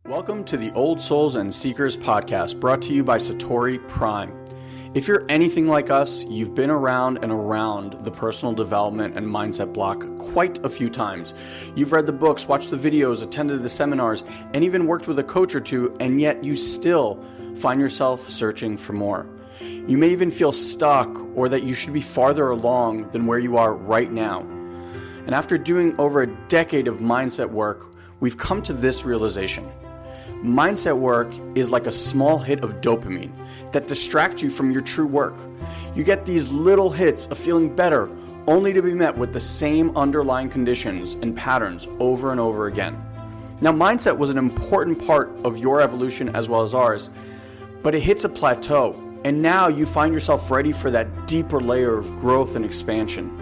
Welcome to the Old Souls and Seekers podcast, brought to you by Satori Prime. If you're anything like us, you've been around and around the personal development and mindset block quite a few times. You've read the books, watched the videos, attended the seminars, and even worked with a coach or two, and yet you still find yourself searching for more. You may even feel stuck or that you should be farther along than where you are right now. And after doing over a decade of mindset work, we've come to this realization. Mindset work is like a small hit of dopamine that distracts you from your true work. You get these little hits of feeling better, only to be met with the same underlying conditions and patterns over and over again. Now, mindset was an important part of your evolution as well as ours, but it hits a plateau, and now you find yourself ready for that deeper layer of growth and expansion.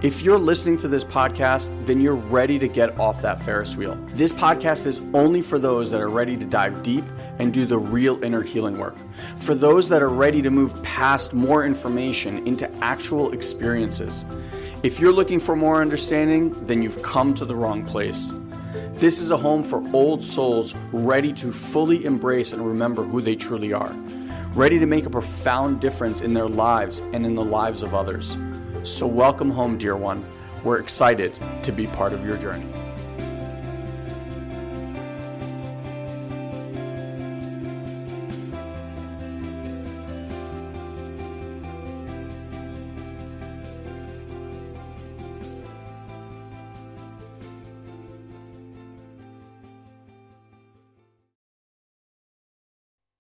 If you're listening to this podcast, then you're ready to get off that Ferris wheel. This podcast is only for those that are ready to dive deep and do the real inner healing work. For those that are ready to move past more information into actual experiences. If you're looking for more understanding, then you've come to the wrong place. This is a home for old souls ready to fully embrace and remember who they truly are. Ready to make a profound difference in their lives and in the lives of others. So welcome home, dear one. We're excited to be part of your journey.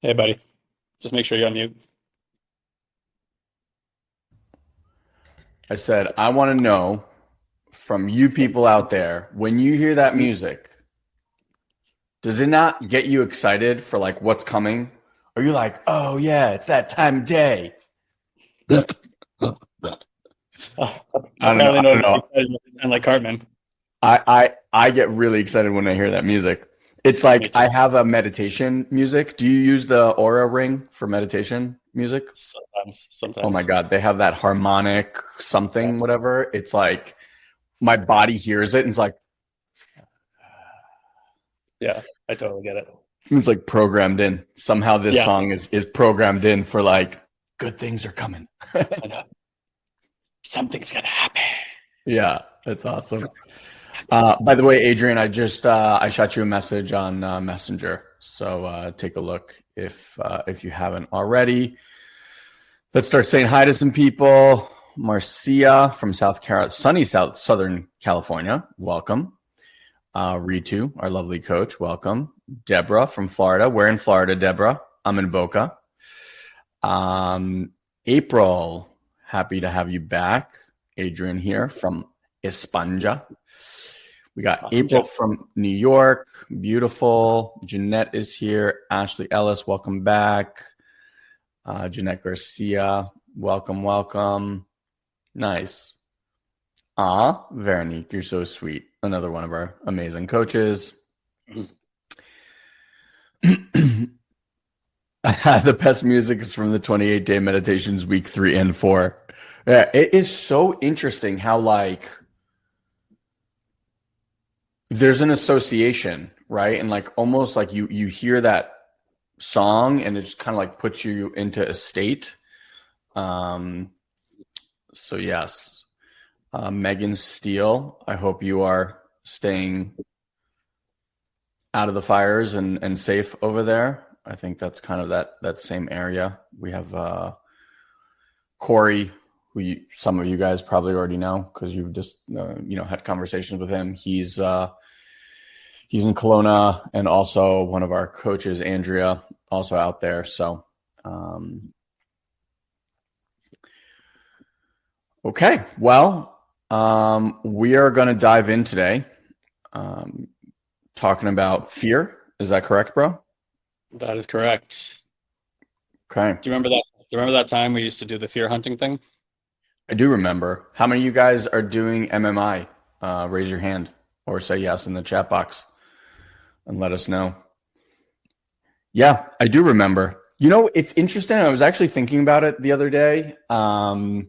Hey, buddy. Just make sure you're on mute. I said, I want to know from you people out there, when you hear that music, does it not get you excited for like what's coming? Are you like, oh yeah, it's that time of day? I don't know. I'm like Cartman. I get really excited when I hear that music. It's like I have a meditation music. Do you use the Aura ring for meditation music? Sometimes. Oh my God. They have that harmonic something, whatever. It's like my body hears it and it's like. Yeah, I totally get it. It's like programmed in. Somehow this song is programmed in for like, good things are coming. Something's going to happen. Yeah, that's awesome. By the way, Adrian, I shot you a message on Messenger, so take a look if you haven't already. Let's start saying hi to some people. Marcia from sunny Southern California, welcome. Ritu, our lovely coach, welcome. Deborah from Florida. We're in Florida, Deborah. I'm in Boca. April, happy to have you back. Adrian here from España. We got April from New York. Beautiful. Jeanette is here. Ashley Ellis, welcome back. Jeanette Garcia, welcome. Nice. Veronique, you're so sweet. Another one of our amazing coaches. The best music is from the 28-day meditations, week 3 and 4. Yeah, it is so interesting how like there's an association, right? And like almost like you hear that song and it just kind of like puts you into a state. So yes, Megan Steele, I hope you are staying out of the fires and safe over there. I think that's kind of that same area. We have Corey, who some of you guys probably already know because you've just had conversations with him. He's in Kelowna, and also one of our coaches, Andrea, also out there. So, okay, well, we are going to dive in today, talking about fear. Is that correct, bro? That is correct. Okay. Do you remember that time we used to do the fear hunting thing? I do remember. How many of you guys are doing MMI? Raise your hand or say yes in the chat box and let us know. Yeah, I do remember. You know, it's interesting. I was actually thinking about it the other day. I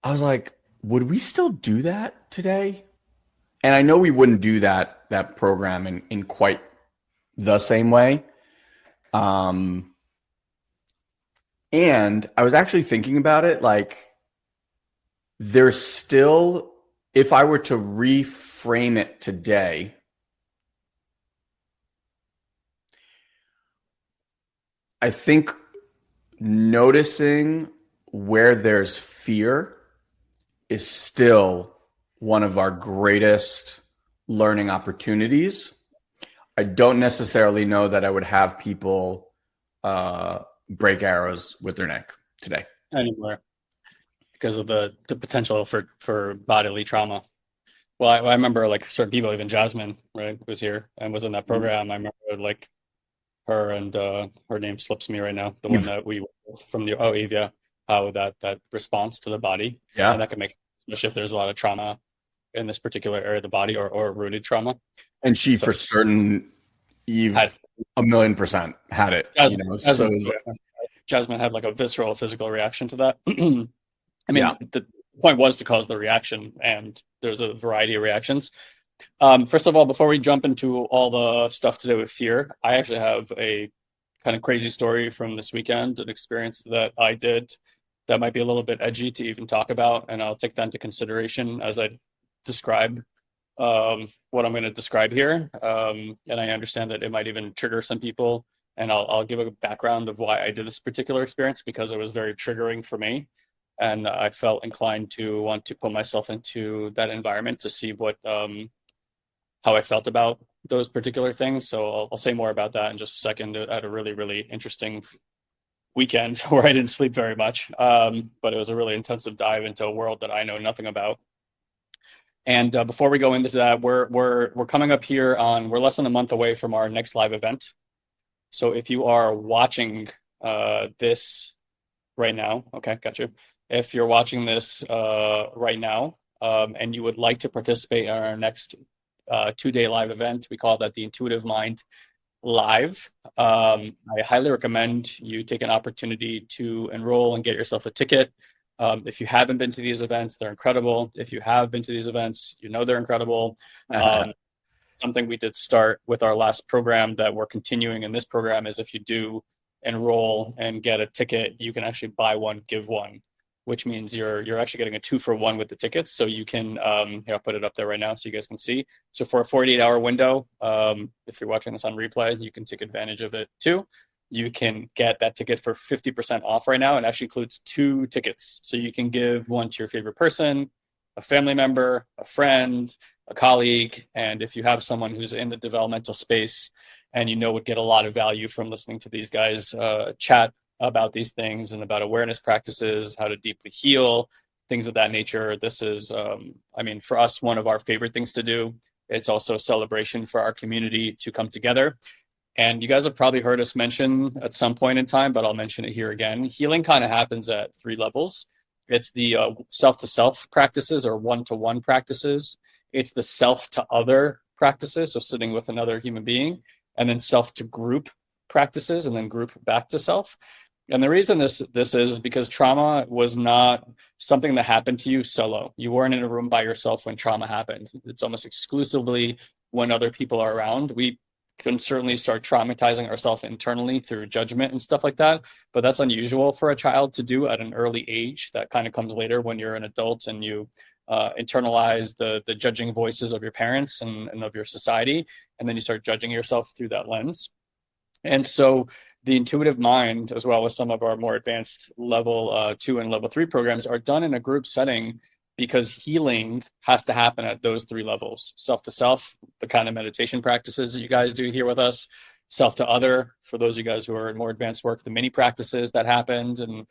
was like, would we still do that today? And I know we wouldn't do that program in quite the same way. Um, and I was actually thinking about it, like there's still, if I were to reframe it today, I think noticing where there's fear is still one of our greatest learning opportunities. I don't necessarily know that I would have people break arrows with their neck today. Anywhere because of the potential for bodily trauma. Well, I remember like certain people, even Jasmine, right, was here and was in that program. I remember like her and her name slips me right now. The one that we from the Evia, how that response to the body, and Yeah. that can make sense, especially if there's a lot of trauma in this particular area of the body or rooted trauma. And she, So for certain, had Eve, 1,000,000% had it. Jasmine, So Jasmine had like a visceral physical reaction to that. I yeah. mean, the point was to cause the reaction, and there's a variety of reactions. First of all, before we jump into all the stuff to do with fear, I actually have a kind of crazy story from this weekend, an experience that I did that might be a little bit edgy to even talk about, and I'll take that into consideration as I describe what I'm going to describe here. And I understand that it might even trigger some people, and I'll give a background of why I did this particular experience because it was very triggering for me. And I felt inclined to want to put myself into that environment to see what how I felt about those particular things. So I'll say more about that in just a second. I had a really, really interesting weekend where I didn't sleep very much, but it was a really intensive dive into a world that I know nothing about. And before we go into that, we're coming up here on, we're less than a month away from our next live event. So if you are watching this right now, okay, got you. If you're watching this right now and you would like to participate in our next 2-day live event, we call that the Intuitive Mind Live. I highly recommend you take an opportunity to enroll and get yourself a ticket. If you haven't been to these events, they're incredible. If you have been to these events, you know they're incredible. Something we did start with our last program that we're continuing in this program is if you do enroll and get a ticket, you can actually buy one, give one, which means you're actually getting a 2-for-1 with the tickets. So you can, here, I'll put it up there right now so you guys can see. So for a 48-hour window, if you're watching this on replay, you can take advantage of it too. You can get that ticket for 50% off right now. It actually includes 2 tickets. So you can give one to your favorite person, a family member, a friend, a colleague. And if you have someone who's in the developmental space and you know would get a lot of value from listening to these guys chat about these things and about awareness practices, how to deeply heal, things of that nature. This is, I mean, for us, one of our favorite things to do. It's also a celebration for our community to come together. And you guys have probably heard us mention at some point in time, but I'll mention it here again. Healing kind of happens at 3 levels. It's the self-to-self practices or one-to-one practices. It's the self-to-other practices, so sitting with another human being, and then self-to-group practices, and then group back to self. And the reason this is because trauma was not something that happened to you solo. You weren't in a room by yourself when trauma happened. It's almost exclusively when other people are around. We can certainly start traumatizing ourselves internally through judgment and stuff like that, but that's unusual for a child to do at an early age. That kind of comes later when you're an adult and you internalize the judging voices of your parents and of your society, and then you start judging yourself through that lens. And so the intuitive mind, as well as some of our more advanced level 2 and level 3 programs, are done in a group setting because healing has to happen at those 3 levels. Self to self, the kind of meditation practices that you guys do here with us. Self to other, for those of you guys who are in more advanced work, the mini practices that happened, and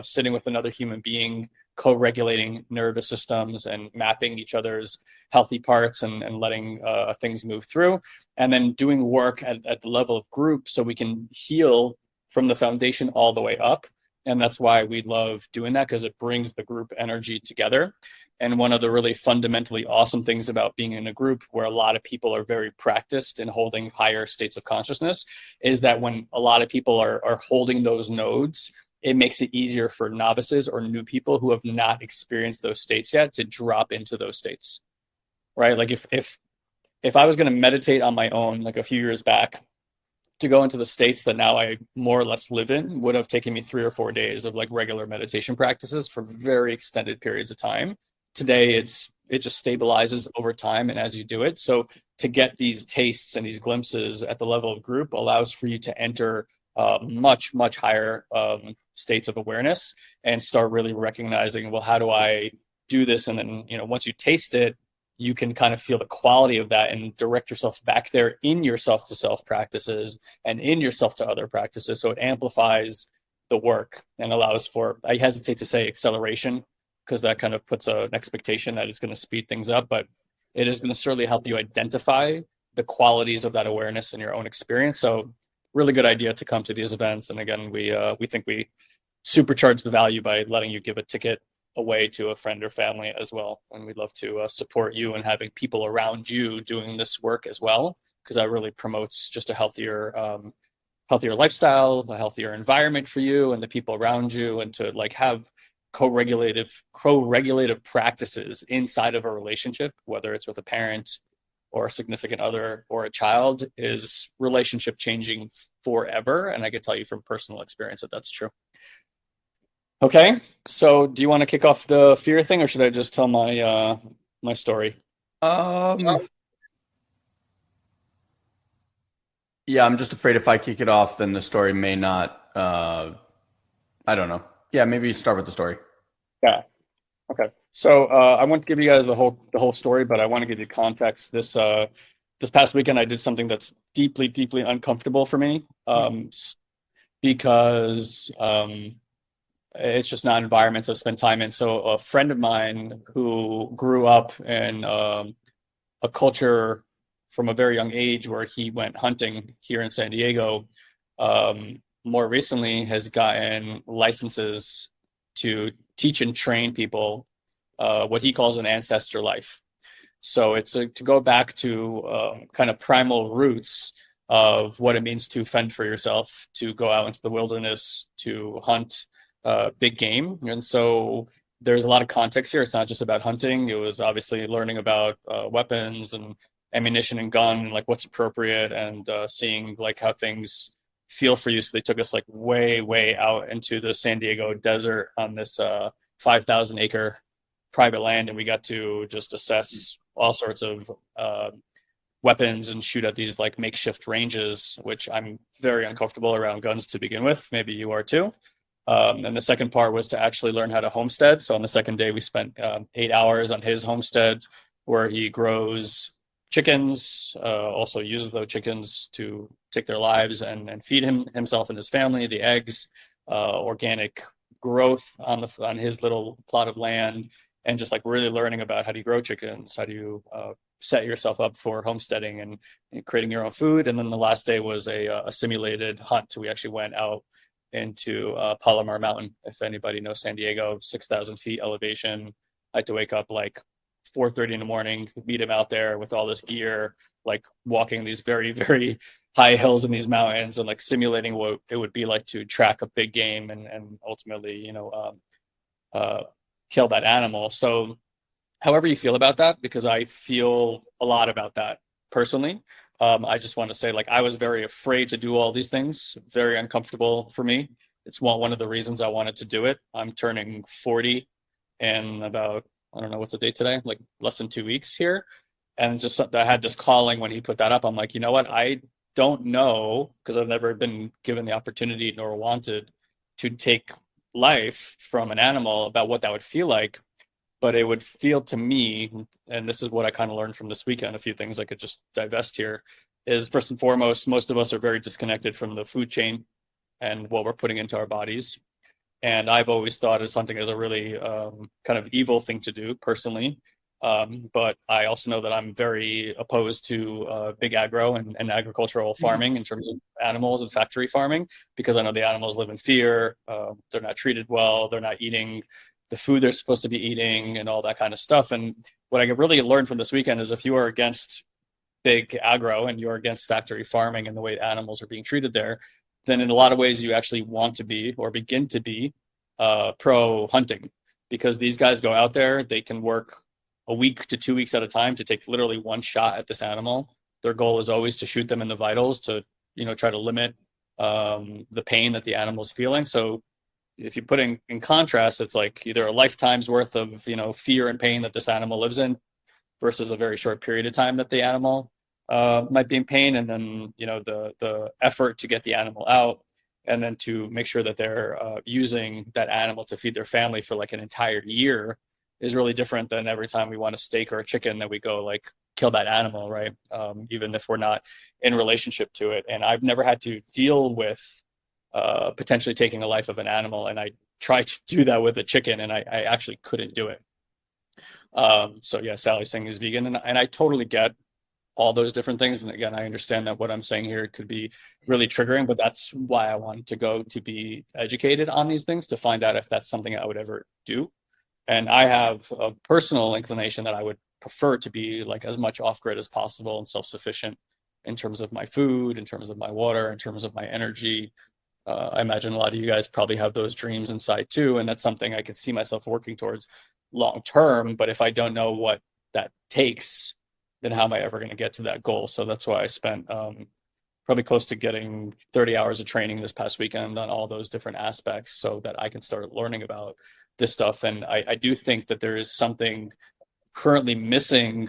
sitting with another human being, co-regulating nervous systems and mapping each other's healthy parts and letting things move through, and then doing work at the level of group so we can heal from the foundation all the way up. And that's why we love doing that, because it brings the group energy together. And one of the really fundamentally awesome things about being in a group where a lot of people are very practiced in holding higher states of consciousness is that when a lot of people are holding those nodes, it makes it easier for novices or new people who have not experienced those states yet to drop into those states. right? Like if I was going to meditate on my own, like a few years back, to go into the states that now I more or less live in would have taken me 3 or 4 days of like regular meditation practices for very extended periods of time. Today, it just stabilizes over time and as you do it. So to get these tastes and these glimpses at the level of group allows for you to enter much higher states of awareness and start really recognizing, well, how do I do this? And then, once you taste it, you can kind of feel the quality of that and direct yourself back there in your self to self practices and in yourself to other practices. So it amplifies the work and allows for, I hesitate to say acceleration, because that kind of puts an expectation that it's going to speed things up, but it is going to certainly help you identify the qualities of that awareness in your own experience. So really good idea to come to these events. And again, we think we supercharge the value by letting you give a ticket away to a friend or family as well. And we'd love to support you and having people around you doing this work as well, because that really promotes just a healthier lifestyle, a healthier environment for you and the people around you, and to like have co-regulative practices inside of a relationship, whether it's with a parent or a significant other or a child, is relationship changing forever. And I can tell you from personal experience that that's true. Okay, so do you want to kick off the fear thing, or should I just tell my story? Yeah, I'm just afraid if I kick it off, then the story may not. I don't know. Yeah, maybe start with the story. Yeah. Okay. So I won't give you guys the whole story, but I want to give you context. This past weekend, I did something that's deeply uncomfortable for me, because it's just not environments I've spent time in. So a friend of mine who grew up in a culture from a very young age where he went hunting here in San Diego, more recently has gotten licenses to teach and train people what he calls an ancestor life. So it's to go back to kind of primal roots of what it means to fend for yourself, to go out into the wilderness, to hunt big game. And so there's a lot of context here. It's not just about hunting. It was obviously learning about weapons and ammunition and gun, and like what's appropriate, and seeing like how things feel for you. So they took us like way out into the San Diego desert on this 5,000 acre private land, and we got to just assess all sorts of weapons and shoot at these like makeshift ranges, which I'm very uncomfortable around guns to begin with. Maybe you are too. And the second part was to actually learn how to homestead. So on the second day, we spent 8 hours on his homestead where he grows chickens, also uses those chickens to take their lives and feed himself and his family, the eggs, organic growth on his little plot of land, and just like really learning about how do you grow chickens, how do you set yourself up for homesteading and creating your own food. And then the last day was a simulated hunt. So we actually went out into Palomar Mountain. If anybody knows San Diego, 6,000 feet elevation. I had to wake up like 4:30 in the morning, meet him out there with all this gear, like walking these very high hills in these mountains, and like simulating what it would be like to track a big game and ultimately, kill that animal. So however you feel about that, because I feel a lot about that personally. I just want to say, like, I was very afraid to do all these things, very uncomfortable for me. It's one of the reasons I wanted to do it. I'm turning 40 in about, I don't know, what's the date today? Like less than 2 weeks here. And just I had this calling when he put that up. I'm like, you know what? I don't know, because I've never been given the opportunity nor wanted to take life from an animal, about what that would feel like. But it would feel to me, and this is what I kind of learned from this weekend, a few things I could just divest here, is first and foremost, most of us are very disconnected from the food chain and what we're putting into our bodies. And I've always thought of hunting as a really kind of evil thing to do personally. But I also know that I'm very opposed to big agro and agricultural farming in terms of animals and factory farming, because I know the animals live in fear. They're not treated well. They're not eating the food they're supposed to be eating and all that kind of stuff. And what I really learned from this weekend is, if you are against big agro and you're against factory farming and the way animals are being treated there, then in a lot of ways you actually want to be, or begin to be, pro hunting, because these guys go out there, they can work a week to 2 weeks at a time to take literally one shot at this animal. Their goal is always to shoot them in the vitals to, try to limit the pain that the animal's feeling. So if you put in contrast, it's like either a lifetime's worth of, fear and pain that this animal lives in versus a very short period of time that the animal might be in pain. And then, the effort to get the animal out and then to make sure that they're using that animal to feed their family for like an entire year is really different than every time we want a steak or a chicken that we go like kill that animal, right? Even if we're not in relationship to it. And I've never had to deal with potentially taking a life of an animal. And I tried to do that with a chicken and I actually couldn't do it. So yeah, Sally's saying is vegan. And I totally get all those different things. And again, I understand that what I'm saying here could be really triggering, but that's why I wanted to go to be educated on these things, to find out if that's something I would ever do. And I have a personal inclination that I would prefer to be like as much off grid as possible and self-sufficient in terms of my food, in terms of my water, in terms of my energy. I imagine a lot of you guys probably have those dreams inside too. And that's something I could see myself working towards long term. But if I don't know what that takes, then how am I ever going to get to that goal? So that's why I spent probably close to getting 30 hours of training this past weekend on all those different aspects so that I can start learning about this stuff. And I do think that there is something currently missing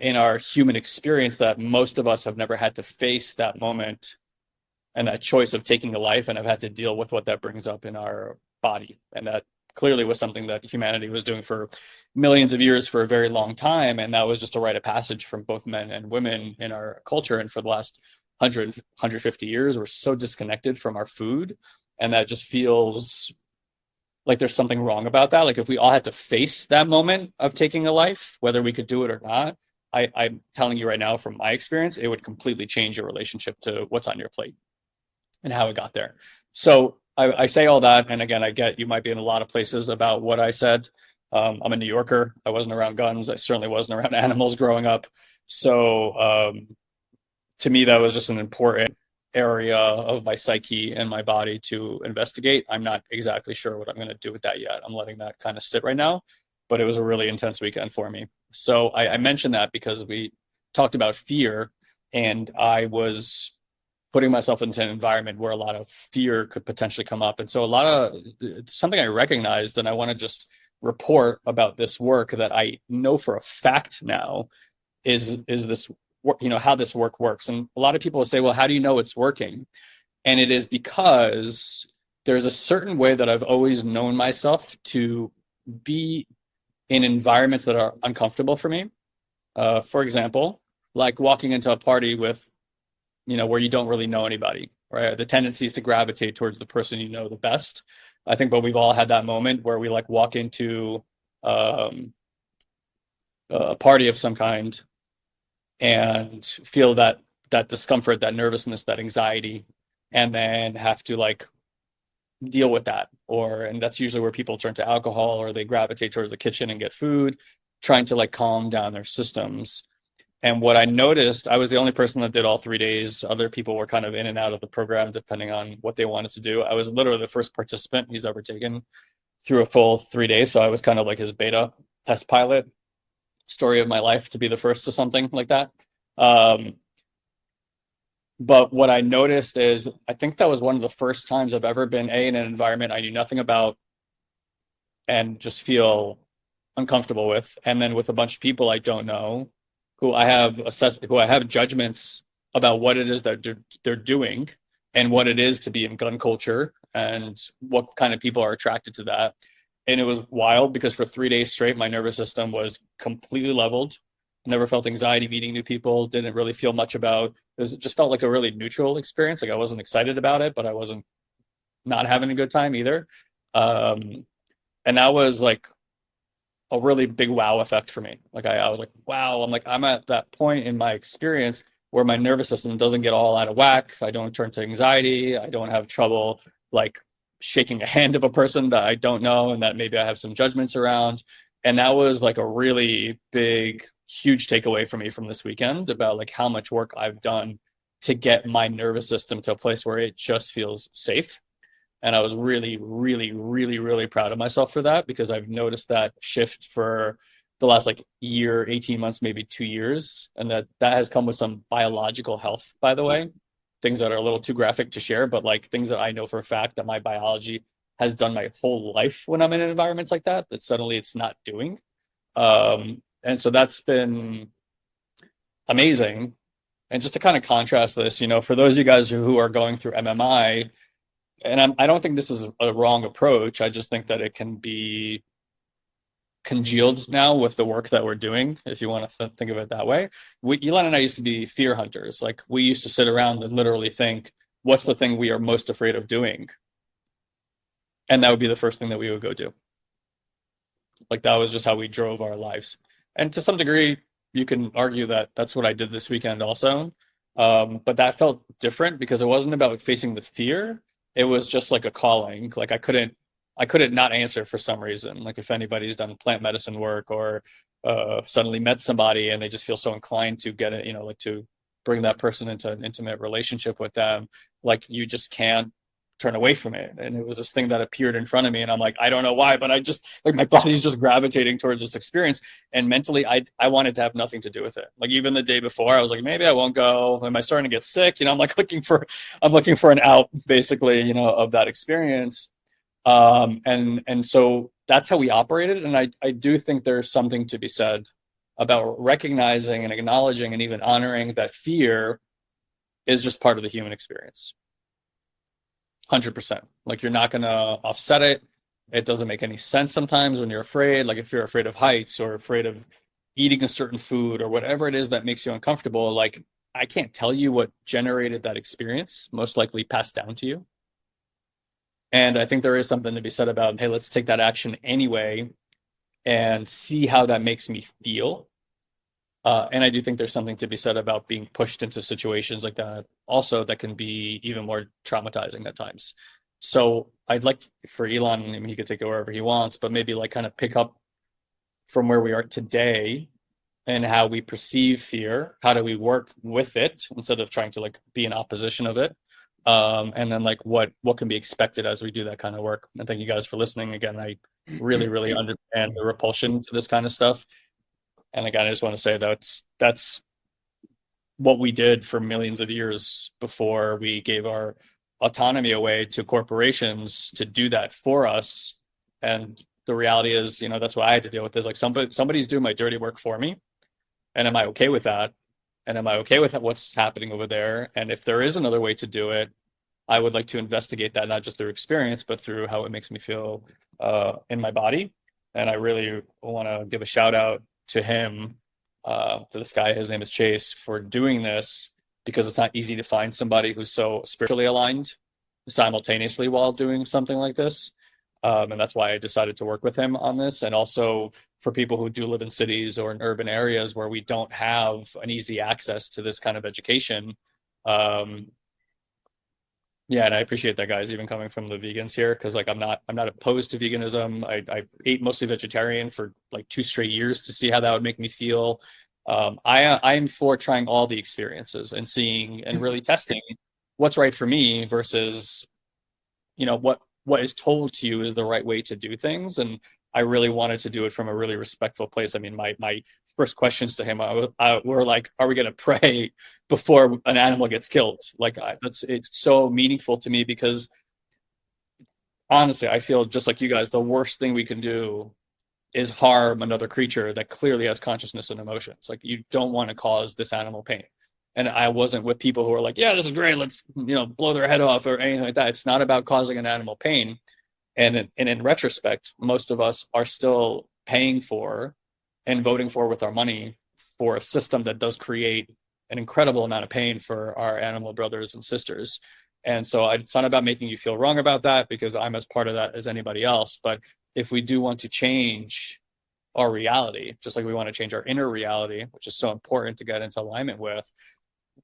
in our human experience, that most of us have never had to face that moment and that choice of taking a life, and have had to deal with what that brings up in our body. And that clearly was something that humanity was doing for millions of years for a very long time. And that was just a rite of passage from both men and women in our culture. And for the last 150 years, we're so disconnected from our food. And that just feels like there's something wrong about that. Like if we all had to face that moment of taking a life, whether we could do it or not, I'm telling you right now from my experience, it would completely change your relationship to what's on your plate and how it got there. So I say all that. And again, I get you might be in a lot of places about what I said. I'm a New Yorker. I wasn't around guns. I certainly wasn't around animals growing up. So to me, that was just an important area of my psyche and my body to investigate. I'm not exactly sure what I'm going to do with that yet. I'm letting that kind of sit right now, but it was a really intense weekend for me. So I mentioned that because we talked about fear, and I was putting myself into an environment where a lot of fear could potentially come up. And so something I recognized, and I want to just report about this work that I know for a fact now is this, how this work works. And a lot of people will say, well, how do you know it's working? And it is because there's a certain way that I've always known myself to be in environments that are uncomfortable for me. For example, like walking into a party with, where you don't really know anybody, right? The tendency is to gravitate towards the person you know the best. I think, but we've all had that moment where we like walk into a party of some kind and feel that discomfort, that nervousness, that anxiety, and then have to like deal with that. And that's usually where people turn to alcohol, or they gravitate towards the kitchen and get food, trying to like calm down their systems. And what I noticed, I was the only person that did all 3 days. Other people were kind of in and out of the program depending on what they wanted to do. I was literally the first participant he's ever taken through a full 3 days. So I was kind of like his beta test pilot. Story of my life to be the first to something like that. But what I noticed is, I think that was one of the first times I've ever been in an environment I knew nothing about and just feel uncomfortable with. And then with a bunch of people I don't know, who I have judgments about what it is that they're doing and what it is to be in gun culture and what kind of people are attracted to that. And it was wild because for 3 days straight, my nervous system was completely leveled. I never felt anxiety meeting new people, didn't really feel much about it. It just felt like a really neutral experience. Like I wasn't excited about it, but I wasn't not having a good time either. And that was like a really big wow effect for me. Like I was like, wow, I'm at that point in my experience where my nervous system doesn't get all out of whack. I don't turn to anxiety. I don't have trouble like shaking a hand of a person that I don't know and that maybe I have some judgments around. And that was like a really big, huge takeaway for me from this weekend about like how much work I've done to get my nervous system to a place where it just feels safe. And I was really, really, really, really proud of myself for that, because I've noticed that shift for the last like year, 18 months, maybe 2 years. And that has come with some biological health, by the way, things that are a little too graphic to share, but like things that I know for a fact that my biology has done my whole life when I'm in environments like that, that suddenly it's not doing. And so that's been amazing. And just to kind of contrast this, for those of you guys who are going through MMI, and I don't think this is a wrong approach. I just think that it can be congealed now with the work that we're doing, if you want to think of it that way. Ilan and I used to be fear hunters. Like we used to sit around and literally think, what's the thing we are most afraid of doing? And that would be the first thing that we would go do. Like that was just how we drove our lives. And to some degree, you can argue that that's what I did this weekend also. But that felt different because it wasn't about facing the fear. It was just like a calling. Like I couldn't not answer for some reason. Like if anybody's done plant medicine work or suddenly met somebody and they just feel so inclined to get it, like to bring that person into an intimate relationship with them, like you just can't turn away from it. And it was this thing that appeared in front of me and I'm like, I don't know why, but I just like my body's just gravitating towards this experience. And mentally I wanted to have nothing to do with it. Like even the day before I was like, maybe I won't go. Am I starting to get sick? I'm like I'm looking for an out basically, of that experience. And so that's how we operated. And I do think there's something to be said about recognizing and acknowledging and even honoring that fear is just part of the human experience. 100%. Like you're not going to offset it. It doesn't make any sense sometimes when you're afraid, like if you're afraid of heights or afraid of eating a certain food or whatever it is that makes you uncomfortable. Like I can't tell you what generated that experience, most likely passed down to you. And I think there is something to be said about, hey, let's take that action anyway and see how that makes me feel. And I do think there's something to be said about being pushed into situations like that also that can be even more traumatizing at times. So I'd like for Ilan, I mean, he could take it wherever he wants, but maybe like kind of pick up from where we are today and how we perceive fear. How do we work with it instead of trying to like be in opposition of it? And then like what can be expected as we do that kind of work. And thank you guys for listening. Again, I really, really understand the repulsion to this kind of stuff. And again, I just want to say that's what we did for millions of years before we gave our autonomy away to corporations to do that for us. And the reality is, that's what I had to deal with is like somebody's doing my dirty work for me. And am I okay with that? And am I okay with what's happening over there? And if there is another way to do it, I would like to investigate that, not just through experience, but through how it makes me feel in my body. And I really want to give a shout out to him, to this guy, his name is Chase, for doing this, because it's not easy to find somebody who's so spiritually aligned simultaneously while doing something like this. And that's why I decided to work with him on this. And also for people who do live in cities or in urban areas where we don't have an easy access to this kind of education. Yeah, and I appreciate that, guys, even coming from the vegans here, because like I'm not opposed to veganism. I ate mostly vegetarian for like 2 straight years to see how that would make me feel. I'm for trying all the experiences and seeing and really testing what's right for me versus what is told to you is the right way to do things. And I really wanted to do it from a really respectful place. I mean, my first questions to him were like, are we going to pray before an animal gets killed? Like it's so meaningful to me because honestly, I feel just like you guys, the worst thing we can do is harm another creature that clearly has consciousness and emotions. Like you don't want to cause this animal pain. And I wasn't with people who are like, yeah, this is great, let's blow their head off or anything like that. It's not about causing an animal pain. And in retrospect, most of us are still paying for and voting for with our money for a system that does create an incredible amount of pain for our animal brothers and sisters. And so it's not about making you feel wrong about that, because I'm as part of that as anybody else. But if we do want to change our reality, just like we want to change our inner reality, which is so important to get into alignment with,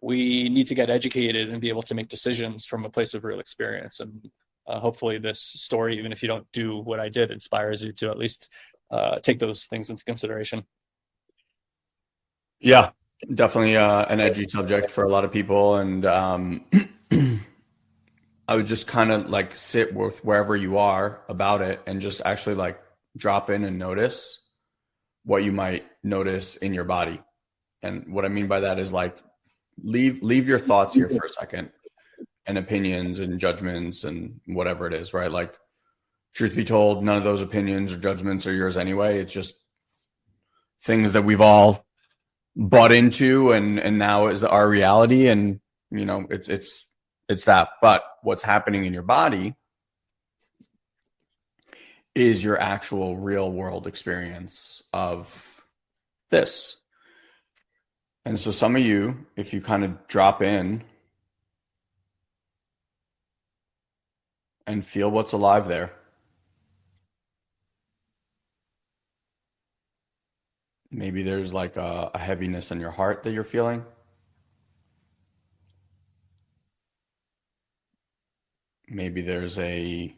we need to get educated and be able to make decisions from a place of real experience. And hopefully this story, even if you don't do what I did, inspires you to at least take those things into consideration. Yeah, definitely an edgy subject for a lot of people. And I would just kind of like sit with wherever you are about it and just actually like drop in and notice what you might notice in your body. And what I mean by that is like, leave your thoughts here for a second, and opinions and judgments and whatever it is, right? Like, truth be told, none of those opinions or judgments are yours anyway. It's just things that we've all bought into, and now is our reality. And it's that. But what's happening in your body is your actual real world experience of this. And so some of you, if you kind of drop in and feel what's alive there, maybe there's like a heaviness in your heart that you're feeling. Maybe there's a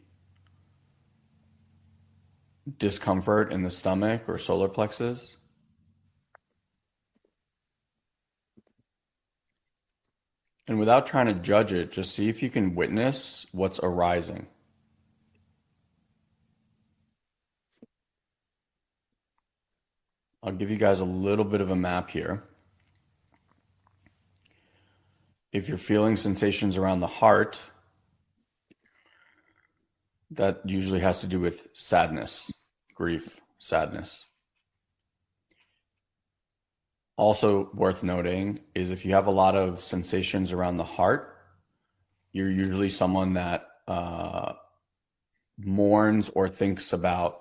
discomfort in the stomach or solar plexus. And without trying to judge it, just see if you can witness what's arising. I'll give you guys a little bit of a map here. If you're feeling sensations around the heart, that usually has to do with sadness, grief, sadness. Also worth noting is if you have a lot of sensations around the heart, you're usually someone that mourns or thinks about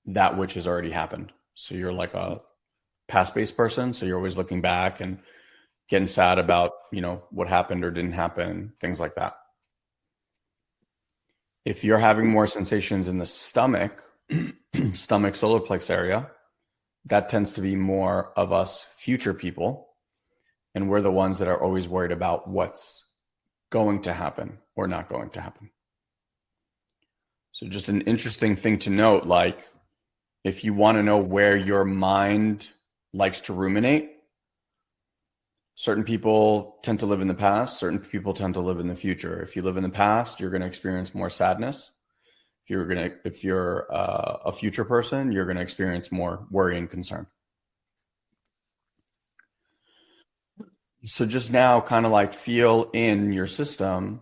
that which has already happened. So you're like a past-based person. So you're always looking back and getting sad about, what happened or didn't happen, things like that. If you're having more sensations in the stomach, stomach solar plex area, that tends to be more of us future people. And we're the ones that are always worried about what's going to happen or not going to happen. So just an interesting thing to note, like if you want to know where your mind likes to ruminate, certain people tend to live in the past, certain people tend to live in the future. If you live in the past, you're going to experience more sadness. If you're a future person, you're going to experience more worry and concern. So just now kind of like feel in your system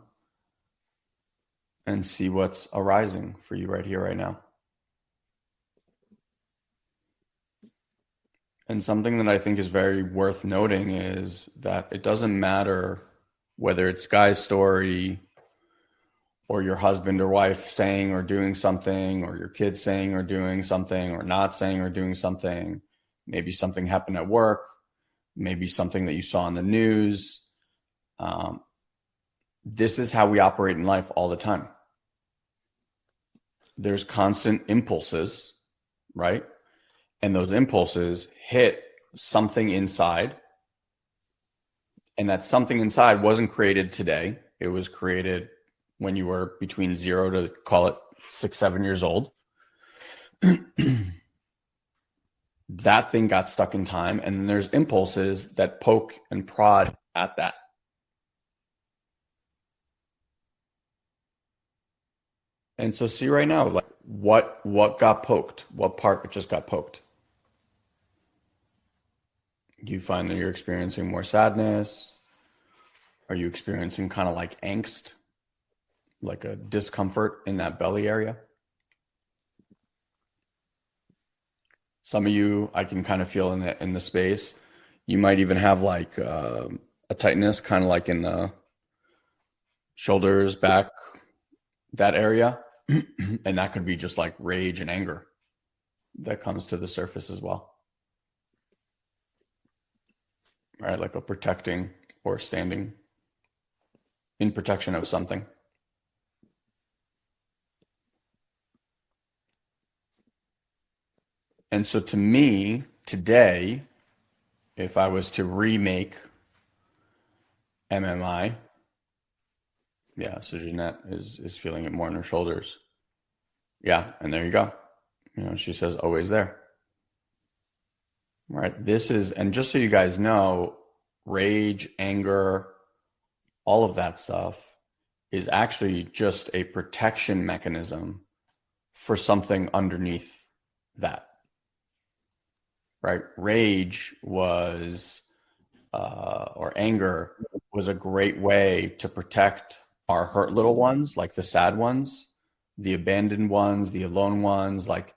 and see what's arising for you right here, right now. And something that I think is very worth noting is that it doesn't matter whether it's Guy's story or your husband or wife saying or doing something, or your kids saying or doing something, or not saying or doing something. Maybe something happened at work, maybe something that you saw in the news. This is how we operate in life all the time. There's constant impulses, right? And those impulses hit something inside. And that something inside wasn't created today. It was created when you were between 0 to call it 6, 7 years old. That thing got stuck in time. And then there's impulses that poke and prod at that. And so see right now, like what got poked? What part just got poked? Do you find that you're experiencing more sadness? Are you experiencing kind of like angst, like a discomfort in that belly area? Some of you, I can kind of feel in the space. You might even have like a tightness, kind of like in the shoulders, back, that area. And that could be just like rage and anger that comes to the surface as well. Right, like a protecting or standing in protection of something. And so to me, today, if I was to remake MMI, yeah, so Jeanette is feeling it more in her shoulders. Yeah, and there you go. She says always there. Right. This is, and just so you guys know, rage, anger, all of that stuff is actually just a protection mechanism for something underneath that. right? Rage was, or anger was a great way to protect our hurt little ones, like the sad ones, the abandoned ones, the alone ones, like,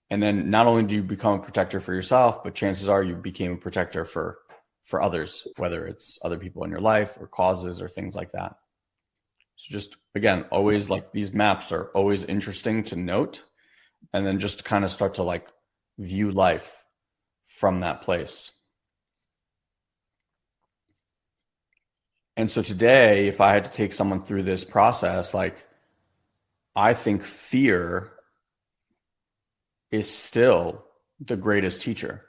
and then not only do you become a protector for yourself, but chances are you became a protector for others, whether it's other people in your life or causes or things like that. So just, again, always, like, these maps are always interesting to note, and then just kind of start to like view life from that place. And so today, if I had to take someone through this process, like, I think fear is still the greatest teacher.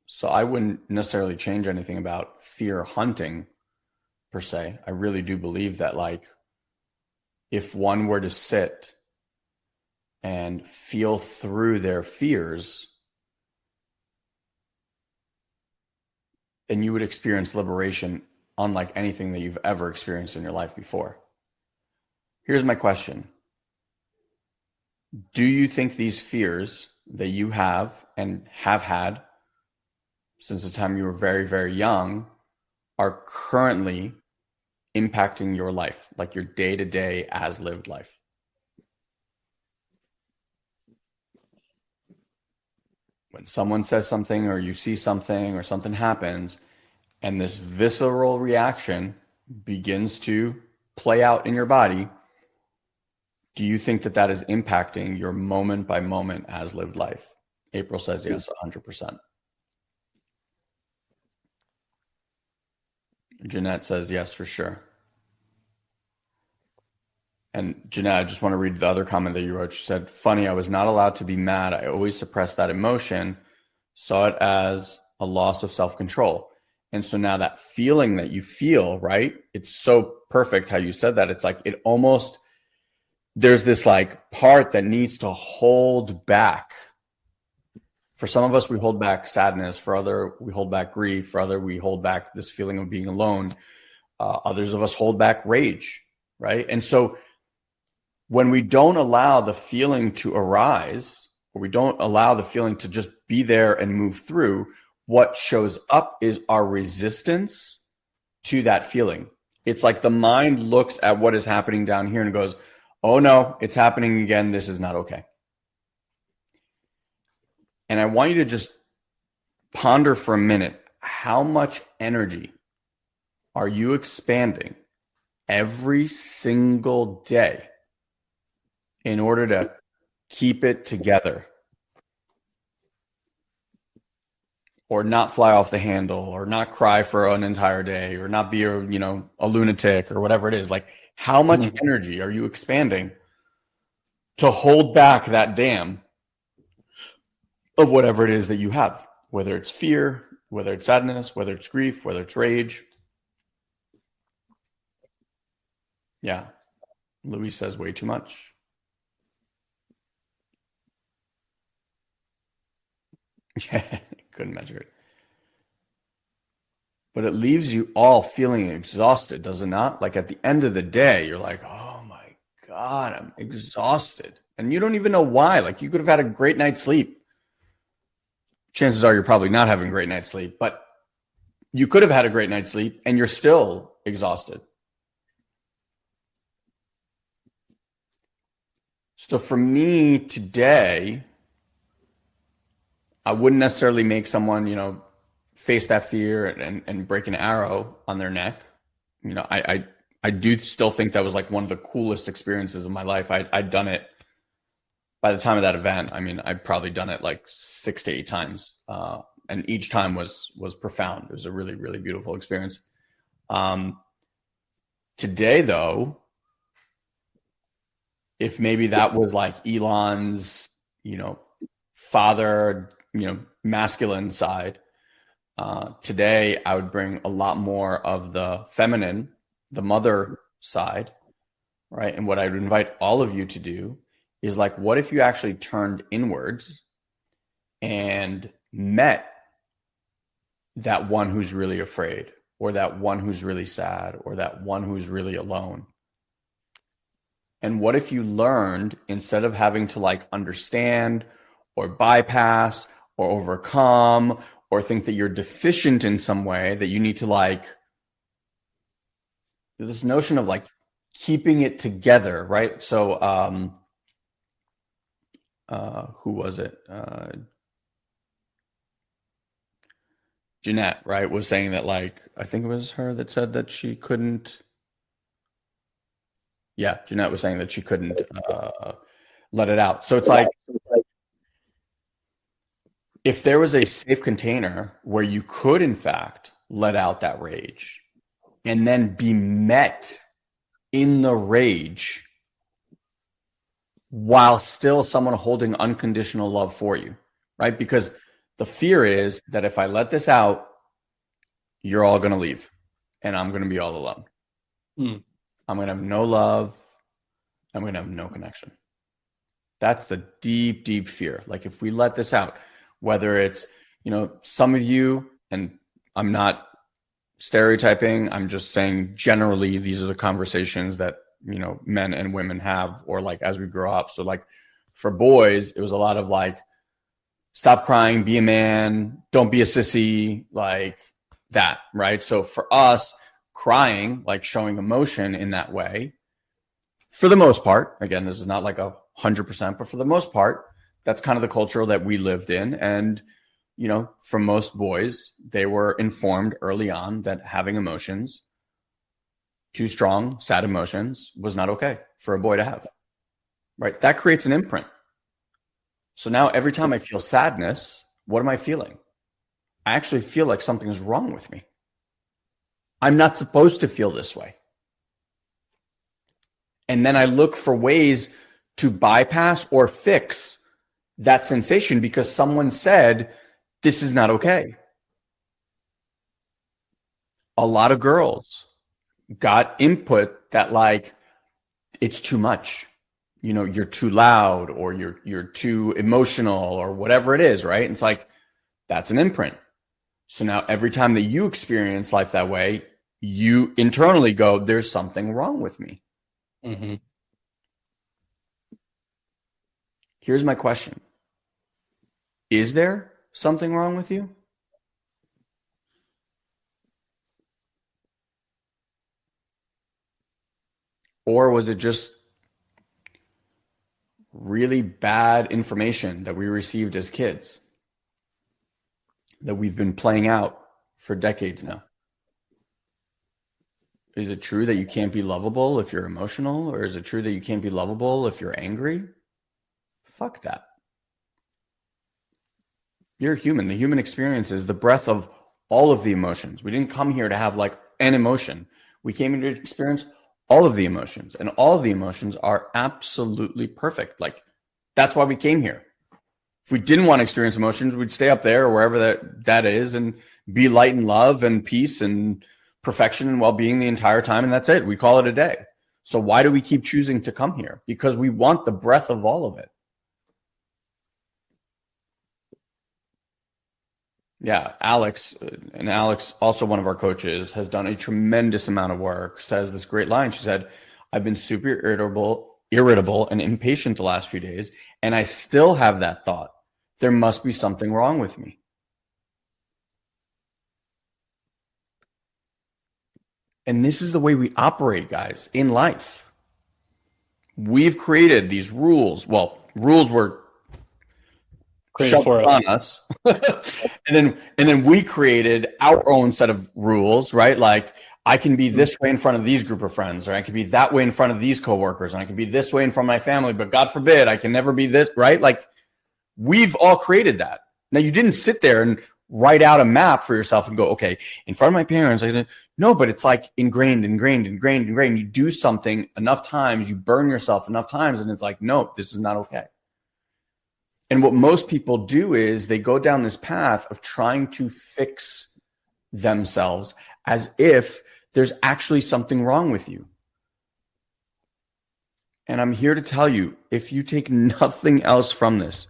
So I wouldn't necessarily change anything about fear hunting per se. I really do believe that, like, if one were to sit and feel through their fears, then you would experience liberation unlike anything that you've ever experienced in your life before. Here's my question. Do you think these fears that you have and have had since the time you were very, very young are currently impacting your life, like your day-to-day as lived life? When someone says something or you see something or something happens and this visceral reaction begins to play out in your body, do you think that that is impacting your moment by moment as lived life? April says yes, 100%. Jeanette says yes, for sure. And Jeanette, I just want to read the other comment that you wrote. She said, funny, I was not allowed to be mad. I always suppressed that emotion, saw it as a loss of self-control. And so now that feeling that you feel, right? It's so perfect how you said that. It's like, it almost, there's this like part that needs to hold back. For some of us, we hold back sadness. For other, we hold back grief. For other, we hold back this feeling of being alone. Others of us hold back rage, right? And so when we don't allow the feeling to arise, or we don't allow the feeling to just be there and move through, what shows up is our resistance to that feeling. It's like the mind looks at what is happening down here and goes, oh no, it's happening again. This is not okay. And I want you to just ponder for a minute, how much energy are you expanding every single day in order to keep it together, or not fly off the handle, or not cry for an entire day, or not be a lunatic, or whatever it is? Like, how much energy are you expanding to hold back that dam of whatever it is that you have, whether it's fear, whether it's sadness, whether it's grief, whether it's rage? Yeah. Louis says way too much. Yeah, couldn't measure it. But it leaves you all feeling exhausted, does it not? Like, at the end of the day, you're like, oh my God, I'm exhausted. And you don't even know why. Like, you could have had a great night's sleep. Chances are you're probably not having a great night's sleep, but you could have had a great night's sleep and you're still exhausted. So for me today, I wouldn't necessarily make someone, face that fear and break an arrow on their neck. I do still think that was like one of the coolest experiences of my life. I'd done it by the time of that event. I mean, I'd probably done it like 6 to 8 times. And each time was profound. It was a really, really beautiful experience. Today though, if maybe that was like Ilan's, father, masculine side, today I would bring a lot more of the feminine, the mother side, right? And what I would invite all of you to do is, like, what if you actually turned inwards and met that one who's really afraid, or that one who's really sad, or that one who's really alone? And what if you learned, instead of having to like understand or bypass or overcome or think that you're deficient in some way, that you need to like this notion of like keeping it together, right? So who was it? Jeanette, right, was saying that, like, I think it was her that said that she couldn't. Yeah, Jeanette was saying that she couldn't let it out. So it's like, if there was a safe container where you could, in fact, let out that rage and then be met in the rage while still someone holding unconditional love for you, right? Because the fear is that if I let this out, you're all going to leave and I'm going to be all alone. I'm going to have no love. I'm going to have no connection. That's the deep, deep fear. Like, if we let this out, whether it's, you know, some of you, and I'm not stereotyping, I'm just saying generally, these are the conversations that, you know, men and women have, or like as we grow up. So like for boys, it was a lot of like, stop crying, be a man, don't be a sissy, like that, right? So for us, crying, like showing emotion in that way, for the most part, again, this is not like 100%, but for the most part, that's kind of the culture that we lived in. And, you know, for most boys, they were informed early on that having emotions, too strong, sad emotions, was not okay for a boy to have, right? That creates an imprint. So now every time I feel sadness, what am I feeling? I actually feel like something is wrong with me. I'm not supposed to feel this way. And then I look for ways to bypass or fix that sensation because someone said, this is not okay. A lot of girls got input that like, it's too much. You know, you're too loud, or you're too emotional, or whatever it is, right? And it's like, that's an imprint. So now every time that you experience life that way, you internally go, there's something wrong with me. Mm-hmm. Here's my question. Is there something wrong with you? Or was it just really bad information that we received as kids that we've been playing out for decades now? Is it true that you can't be lovable if you're emotional? Or is it true that you can't be lovable if you're angry? Fuck that. You're human. The human experience is the breath of all of the emotions. We didn't come here to have like an emotion. We came here to experience all of the emotions, and all of the emotions are absolutely perfect. Like, that's why we came here. If we didn't want to experience emotions, we'd stay up there or wherever that is and be light and love and peace and perfection and well-being the entire time. And that's it. We call it a day. So why do we keep choosing to come here? Because we want the breath of all of it. Yeah, Alex, and Alex, also one of our coaches, has done a tremendous amount of work, says this great line. She said, I've been super irritable and impatient the last few days, and I still have that thought. There must be something wrong with me. And this is the way we operate, guys, in life. We've created these rules. Well, rules were shoved on us. and then we created our own set of rules, right? Like, I can be this way in front of these group of friends, or I can be that way in front of these coworkers, and I can be this way in front of my family, but God forbid I can never be this, right? Like, we've all created that. Now, you didn't sit there and write out a map for yourself and go, okay, in front of my parents, no, but it's like ingrained. You do something enough times, you burn yourself enough times, and it's like, no, this is not okay. And what most people do is they go down this path of trying to fix themselves as if there's actually something wrong with you. And I'm here to tell you, if you take nothing else from this,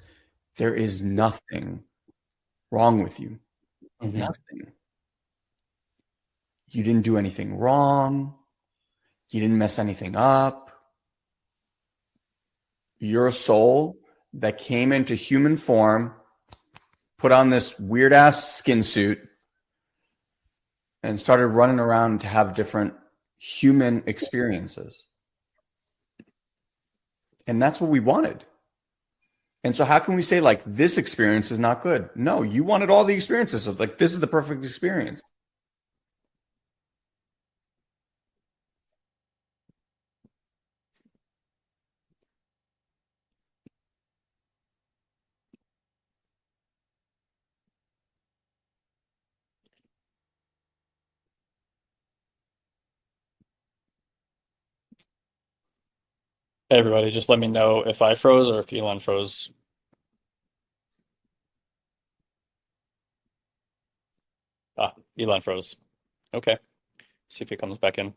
there is nothing wrong with you. Mm-hmm. Nothing. You didn't do anything wrong. You didn't mess anything up. You're a soul that came into human form put on this weird ass skin suit, and started running around to have different human experiences. And that's what we wanted. And so how can we say like this experience is not good? No, you wanted all the experiences. So like this is the perfect experience. Hey, everybody, just let me know if I froze or if Elon froze. Ah, Elon froze. Okay. See if he comes back in.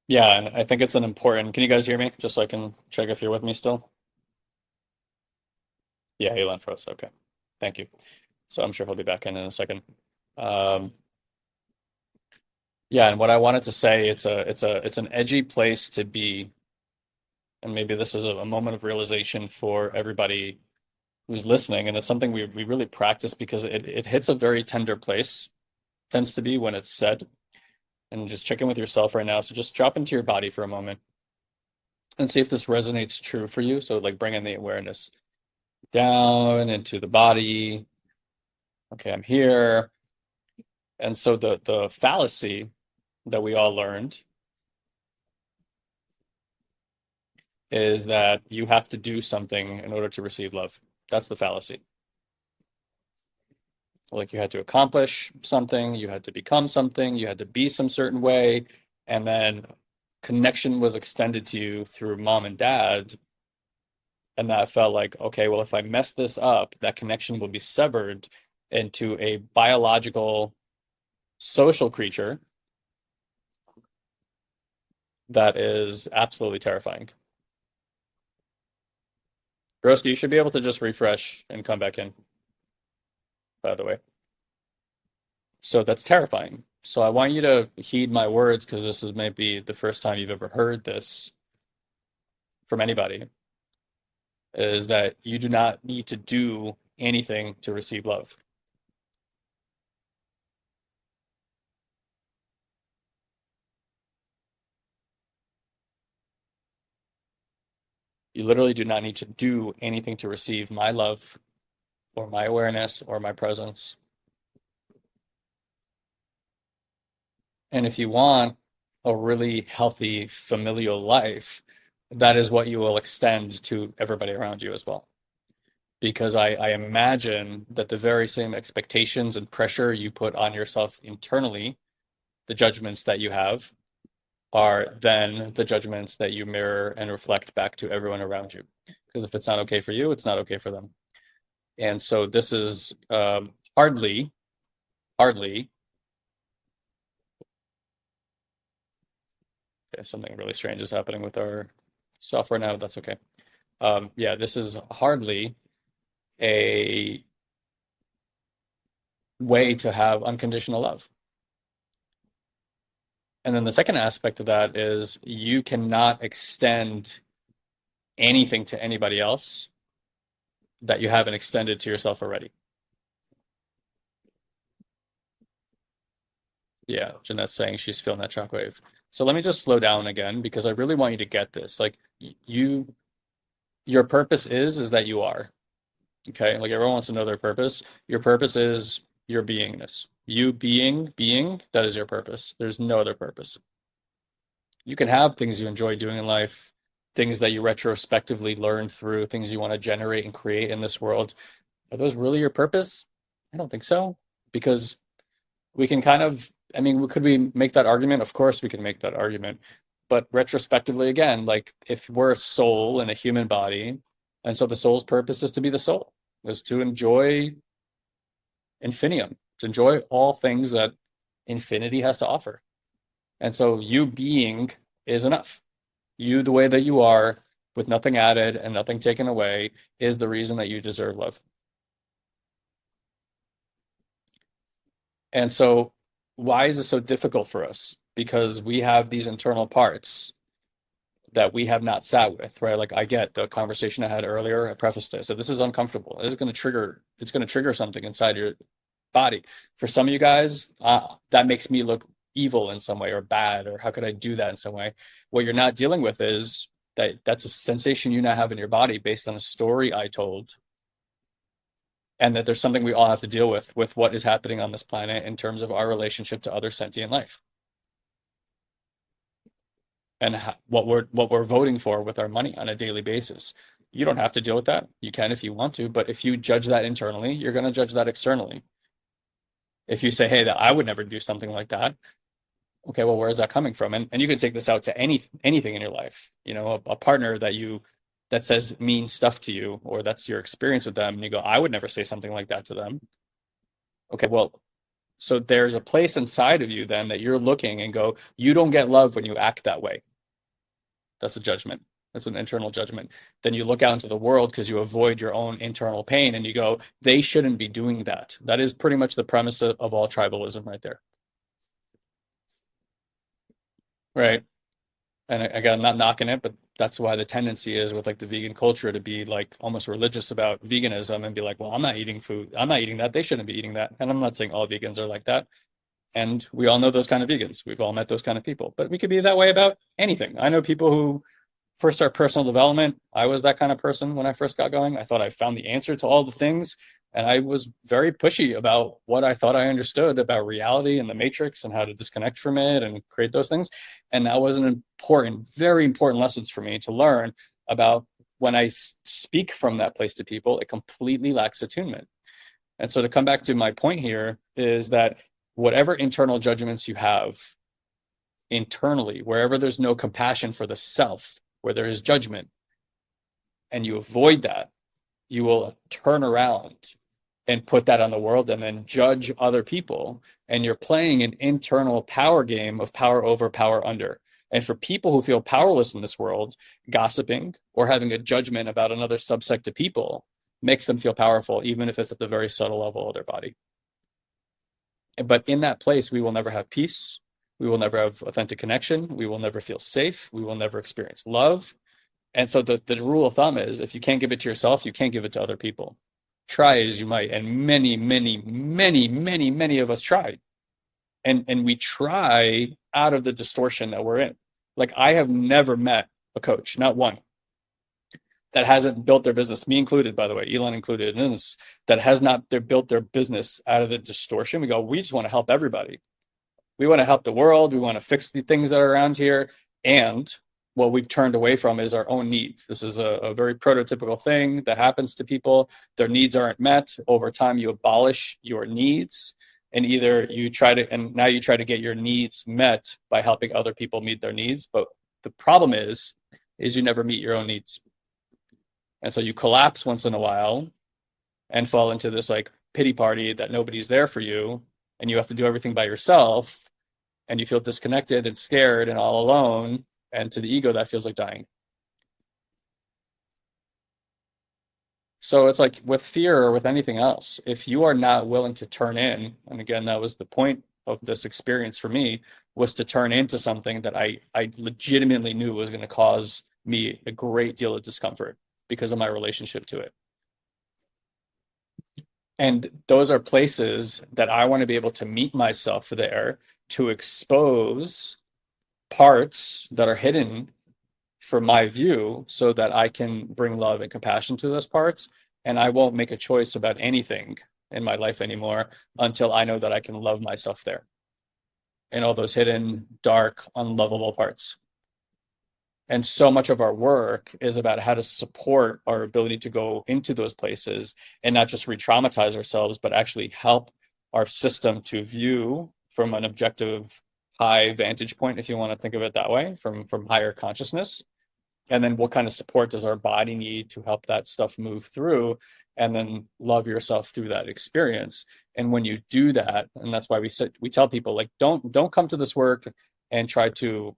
Yeah, and I think it's an important. Can you guys hear me? Just so I can check if you're with me still. Yeah, Elon froze. Okay. Thank you. So I'm sure he'll be back in a second. Um, yeah, and what I wanted to say, it's an edgy place to be, and maybe this is a moment of realization for everybody who's listening, and it's something we really practice because it hits a very tender place, tends to be when it's said, and just check in with yourself right now. So just drop into your body for a moment and see if this resonates true for you. So like bringing the awareness down into the body. Okay, I'm here. And so the fallacy that we all learned is that you have to do something in order to receive love. That's the fallacy. Like you had to accomplish something, you had to become something, you had to be some certain way, and then connection was extended to you through mom and dad. And that felt like, okay, well, if I mess this up, that connection will be severed into a biological social creature that is absolutely terrifying. Broski, you should be able to just refresh and come back in, by the way. So that's terrifying. So I want you to heed my words because this is maybe the first time you've ever heard this from anybody, is that you do not need to do anything to receive love. You literally do not need to do anything to receive my love or my awareness or my presence. And if you want a really healthy familial life, that is what you will extend to everybody around you as well. Because I imagine that the very same expectations and pressure you put on yourself internally, the judgments that you have, are then the judgments that you mirror and reflect back to everyone around you. Because if it's not okay for you, it's not okay for them. And so this is hardly, okay, something really strange is happening with our software now. That's okay. Yeah, this is hardly a way to have unconditional love. And then the second aspect of that is you cannot extend anything to anybody else that you haven't extended to yourself already. Yeah, Jeanette's saying she's feeling that shockwave. So let me just slow down again because I really want you to get this. Like you, your purpose is that you are. Okay, like everyone wants to know their purpose. Your purpose is your beingness. You being, that is your purpose. There's no other purpose. You can have things you enjoy doing in life, things that you retrospectively learn through, things you want to generate and create in this world. Are those really your purpose? I don't think so, because we can kind of, I mean, could we make that argument? Of course, we can make that argument. But retrospectively, again, like if we're a soul in a human body, and so the soul's purpose is to be the soul, is to enjoy infinitum, to enjoy all things that infinity has to offer. And so you being is enough. You, the way that you are, with nothing added and nothing taken away, is the reason that you deserve love. And so, why is it so difficult for us? Because we have these internal parts that we have not sat with, right? Like I get the conversation I had earlier, I prefaced it. So this is uncomfortable. It's going to trigger something inside your body. For some of you guys, that makes me look evil in some way or bad, or how could I do that in some way? What you're not dealing with is that's a sensation you now have in your body based on a story I told, and that there's something we all have to deal with what is happening on this planet in terms of our relationship to other sentient life, and what we're voting for with our money on a daily basis. You don't have to deal with that. You can if you want to, but if you judge that internally, you're going to judge that externally. If you say, hey, that I would never do something like that, okay, well, where is that coming from? And you can take this out to anything in your life. You know, a partner that says mean stuff to you, or that's your experience with them, and you go, I would never say something like that to them. Okay, well, so there's a place inside of you then that you're looking and go, you don't get love when you act that way. That's a judgment. That's an internal judgment. Then you look out into the world because you avoid your own internal pain, and you go, they shouldn't be doing that. That is pretty much the premise of all tribalism right there. Right. And again, I'm not knocking it, but that's why the tendency is with like the vegan culture to be like almost religious about veganism and be like, well, I'm not eating food. I'm not eating that. They shouldn't be eating that. And I'm not saying all vegans are like that. And we all know those kind of vegans. We've all met those kind of people, but we could be that way about anything. I know people who first start personal development. I was that kind of person when I first got going. I thought I found the answer to all the things. And I was very pushy about what I thought I understood about reality and the matrix and how to disconnect from it and create those things. And that was an important, very important lessons for me to learn about when I speak from that place to people, it completely lacks attunement. And so to come back to my point here is that whatever internal judgments you have internally, wherever there's no compassion for the self, where there is judgment, and you avoid that, you will turn around and put that on the world and then judge other people. And you're playing an internal power game of power over, power under. And for people who feel powerless in this world, gossiping or having a judgment about another subsect of people makes them feel powerful, even if it's at the very subtle level of their body. But in that place, we will never have peace. We will never have authentic connection. We will never feel safe. We will never experience love. And so the rule of thumb is, if you can't give it to yourself, you can't give it to other people. Try as you might. And many, many, many, many, many of us tried. And we try out of the distortion that we're in. Like, I have never met a coach, not one, that hasn't built their business, me included, by the way, Ilan included, in this, that has not built their business out of the distortion. We go, we just want to help everybody. We want to help the world. We want to fix the things that are around here. And what we've turned away from is our own needs. This is a very prototypical thing that happens to people. Their needs aren't met. Over time, you abolish your needs. And either you try to get your needs met by helping other people meet their needs. But the problem is you never meet your own needs. And so you collapse once in a while and fall into this like pity party that nobody's there for you, and you have to do everything by yourself, and you feel disconnected and scared and all alone, and to the ego that feels like dying. So it's like with fear or with anything else, if you are not willing to turn in, and again, that was the point of this experience for me, was to turn into something that I legitimately knew was going to cause me a great deal of discomfort because of my relationship to it. And those are places that I want to be able to meet myself there, to expose parts that are hidden from my view, so that I can bring love and compassion to those parts. And I won't make a choice about anything in my life anymore until I know that I can love myself there, and all those hidden, dark, unlovable parts. And so much of our work is about how to support our ability to go into those places and not just re-traumatize ourselves, but actually help our system to view from an objective, high vantage point, if you want to think of it that way, from higher consciousness. And then what kind of support does our body need to help that stuff move through, and then love yourself through that experience. And when you do that, and that's why we tell people, like, don't come to this work and try to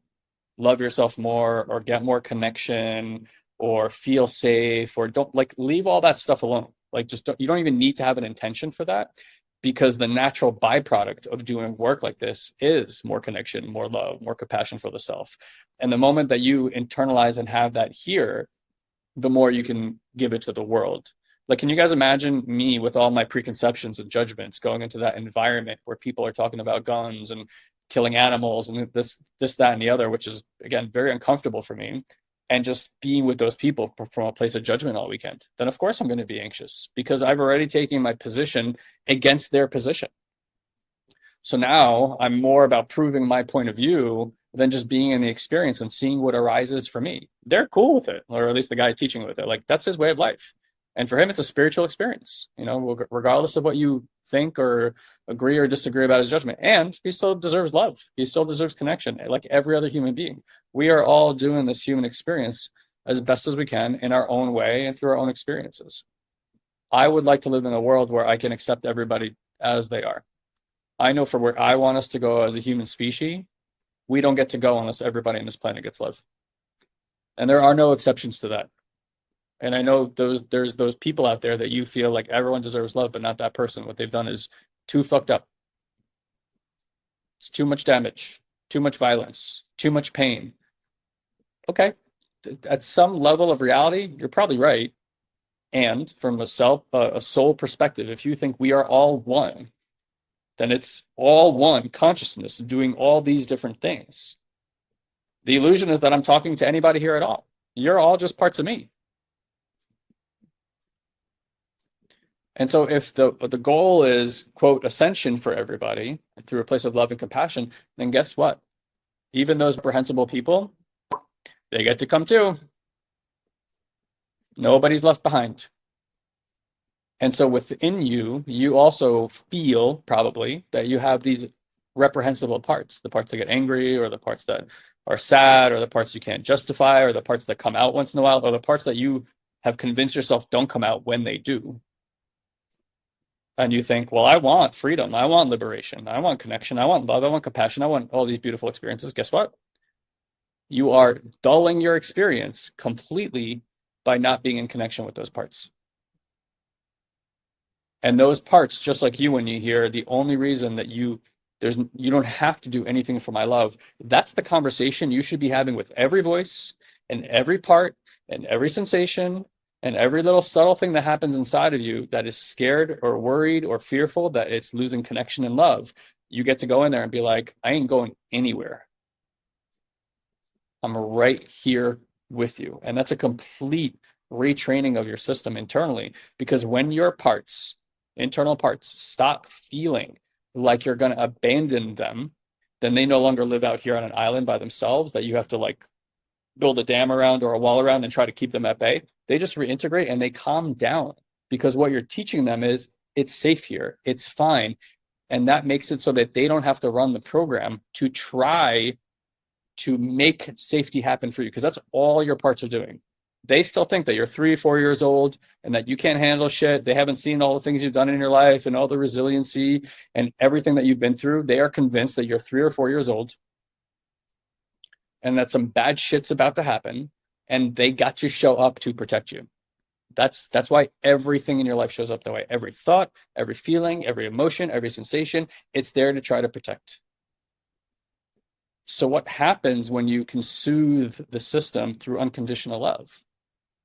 love yourself more or get more connection or feel safe, or don't, like, leave all that stuff alone. Like, you don't even need to have an intention for that. because the natural byproduct of doing work like this is more connection, more love, more compassion for the self. And the moment that you internalize and have that here, the more you can give it to the world. Like, can you guys imagine me with all my preconceptions and judgments going into that environment where people are talking about guns and killing animals and this, that, and the other, which is, again, very uncomfortable for me, and just being with those people from a place of judgment all weekend? Then of course I'm going to be anxious because I've already taken my position against their position. So now I'm more about proving my point of view than just being in the experience and seeing what arises for me. They're cool with it, or at least the guy teaching with it. Like, that's his way of life. And for him, it's a spiritual experience, regardless of what you think or agree or disagree about his judgment. And he still deserves love. He still deserves connection, like every other human being. We are all doing this human experience as best as we can in our own way and through our own experiences. I would like to live in a world where I can accept everybody as they are. I know for where I want us to go as a human species, we don't get to go unless everybody on this planet gets love. And there are no exceptions to that. And I know there's those people out there that you feel like everyone deserves love, but not that person. What they've done is too fucked up. It's too much damage, too much violence, too much pain. Okay, at some level of reality, you're probably right. And from a soul perspective, if you think we are all one, then it's all one consciousness doing all these different things. The illusion is that I'm talking to anybody here at all. You're all just parts of me. And so if the goal is, quote, ascension for everybody through a place of love and compassion, then guess what? Even those reprehensible people, they get to come too. Nobody's left behind. And so within you, you also feel probably that you have these reprehensible parts, the parts that get angry, or the parts that are sad, or the parts you can't justify, or the parts that come out once in a while, or the parts that you have convinced yourself don't come out when they do. And you think, well, I want freedom, I want liberation, I want connection, I want love, I want compassion, I want all these beautiful experiences. Guess what? You are dulling your experience completely by not being in connection with those parts. And those parts, just like you, when you hear the only reason that you don't have to do anything for my love, that's the conversation you should be having with every voice and every part and every sensation and every little subtle thing that happens inside of you that is scared or worried or fearful that it's losing connection and love. You get to go in there and be like, I ain't going anywhere. I'm right here with you. And that's a complete retraining of your system internally, because when your parts, internal parts, stop feeling like you're going to abandon them, then they no longer live out here on an island by themselves that you have to like build a dam around or a wall around and try to keep them at bay. They just reintegrate and they calm down, because what you're teaching them is it's safe here, it's fine. And that makes it so that they don't have to run the program to try to make safety happen for you, because that's all your parts are doing. They still think that you're 3 or 4 years old and that you can't handle shit. They haven't seen all the things you've done in your life and all the resiliency and everything that you've been through. They are convinced that you're 3 or 4 years old and that some bad shit's about to happen, and they got to show up to protect you. That's why everything in your life shows up that way. Every thought, every feeling, every emotion, every sensation, it's there to try to protect. So what happens when you can soothe the system through unconditional love?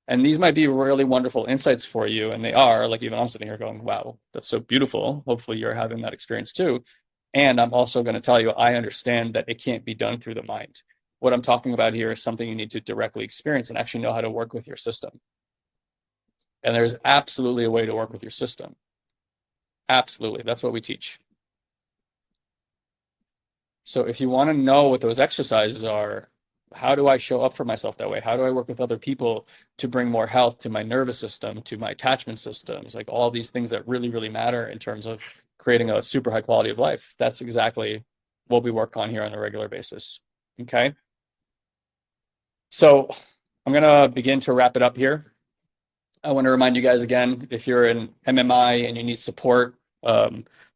And these might be really wonderful insights for you, and they are. Like, even I'm sitting here going, wow, that's so beautiful. Hopefully you're having that experience too. And I'm also going to tell you, I understand that it can't be done through the mind. What I'm talking about here is something you need to directly experience and actually know how to work with your system. And there's absolutely a way to work with your system. Absolutely. That's what we teach. So if you want to know what those exercises are, how do I show up for myself that way? How do I work with other people to bring more health to my nervous system, to my attachment systems, like all these things that really, really matter in terms of creating a super high quality of life? That's exactly what we work on here on a regular basis. Okay. So I'm going to begin to wrap it up here. I want to remind you guys again, if you're an MMI and you need support,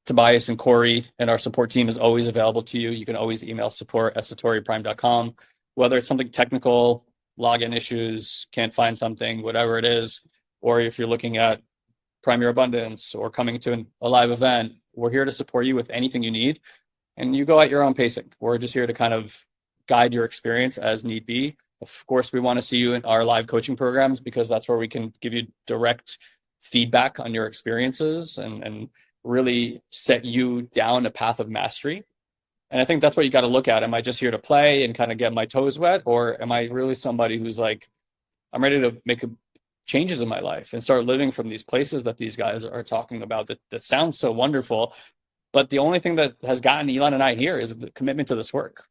Tobias and Corey and our support team is always available to you. You can always email support@satoriprime.com, whether it's something technical, login issues, can't find something, whatever it is, or if you're looking at Prime Your Abundance or coming to a live event, We're here to support you with anything you need, and you go at your own pacing. We're just here to kind of guide your experience as need be. Of course, we want to see you in our live coaching programs because that's where we can give you direct feedback on your experiences and really set you down a path of mastery. And I think that's what you got to look at. Am I just here to play and kind of get my toes wet? Or am I really somebody who's like, I'm ready to make changes in my life and start living from these places that these guys are talking about that sounds so wonderful. But the only thing that has gotten Ilan and I here is the commitment to this work.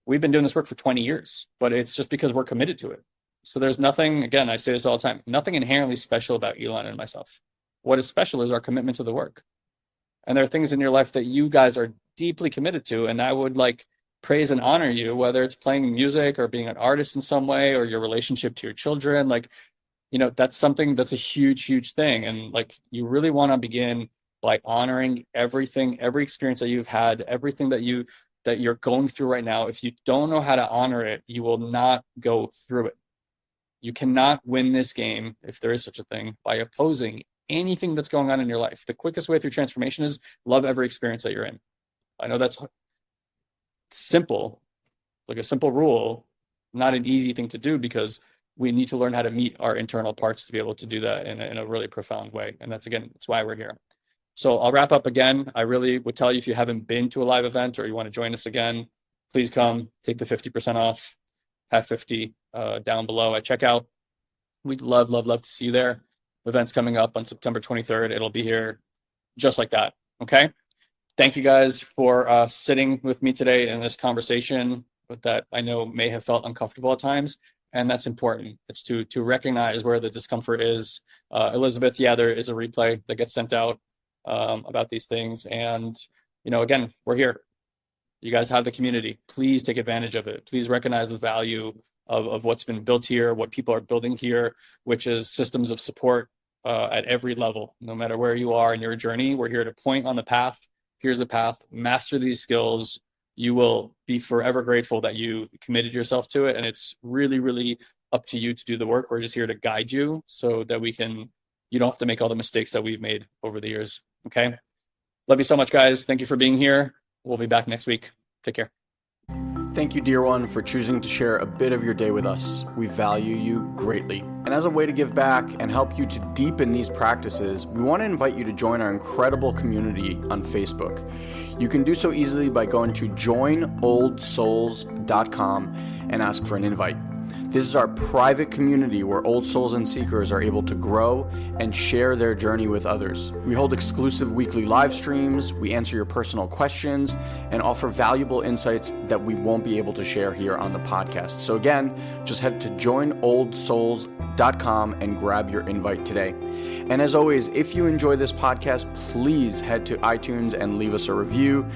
We've been doing this work for 20 years, but it's just because we're committed to it. So there's nothing, again, I say this all the time, nothing inherently special about Ilan and myself. What is special is our commitment to the work. And there are things in your life that you guys are deeply committed to. And I would like praise and honor you, whether it's playing music or being an artist in some way, or your relationship to your children. Like, you know, that's something that's a huge, huge thing. And like, you really want to begin by honoring everything, every experience that you've had, everything that you're going through right now. If you don't know how to honor it, you will not go through it. You cannot win this game, if there is such a thing, by opposing anything that's going on in your life. The quickest way through transformation is love every experience that you're in. I know that's simple, like a simple rule, not an easy thing to do, because we need to learn how to meet our internal parts to be able to do that in a really profound way. And that's why we're here. So I'll wrap up again. I really would tell you, if you haven't been to a live event or you want to join us again, please come, take the 50% off, have 50 down below at checkout. We'd love, love, love to see you there. Event's coming up on September 23rd. It'll be here just like that. Okay. Thank you guys for sitting with me today in this conversation that I know may have felt uncomfortable at times. And that's important. It's to recognize where the discomfort is. Elizabeth, yeah, there is a replay that gets sent out about these things. And, you know, again, we're here. You guys have the community. Please take advantage of it. Please recognize the value of what's been built here, what people are building here, which is systems of support at every level. No matter where you are in your journey, we're here to point on the path. Here's the path. Master these skills. You will be forever grateful that you committed yourself to it. And it's really, really up to you to do the work. We're just here to guide you so that you don't have to make all the mistakes that we've made over the years. Okay. Love you so much, guys. Thank you for being here. We'll be back next week. Take care. Thank you, dear one, for choosing to share a bit of your day with us. We value you greatly. And as a way to give back and help you to deepen these practices, we want to invite you to join our incredible community on Facebook. You can do so easily by going to joinoldsouls.com and ask for an invite. This is our private community where old souls and seekers are able to grow and share their journey with others. We hold exclusive weekly live streams, we answer your personal questions, and offer valuable insights that we won't be able to share here on the podcast. So again, just head to joinoldsouls.com and grab your invite today. And as always, if you enjoy this podcast, please head to iTunes and leave us a review.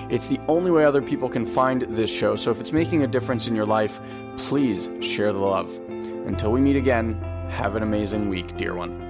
It's the only way other people can find this show. So if it's making a difference in your life, please share the love. Until we meet again, have an amazing week, dear one.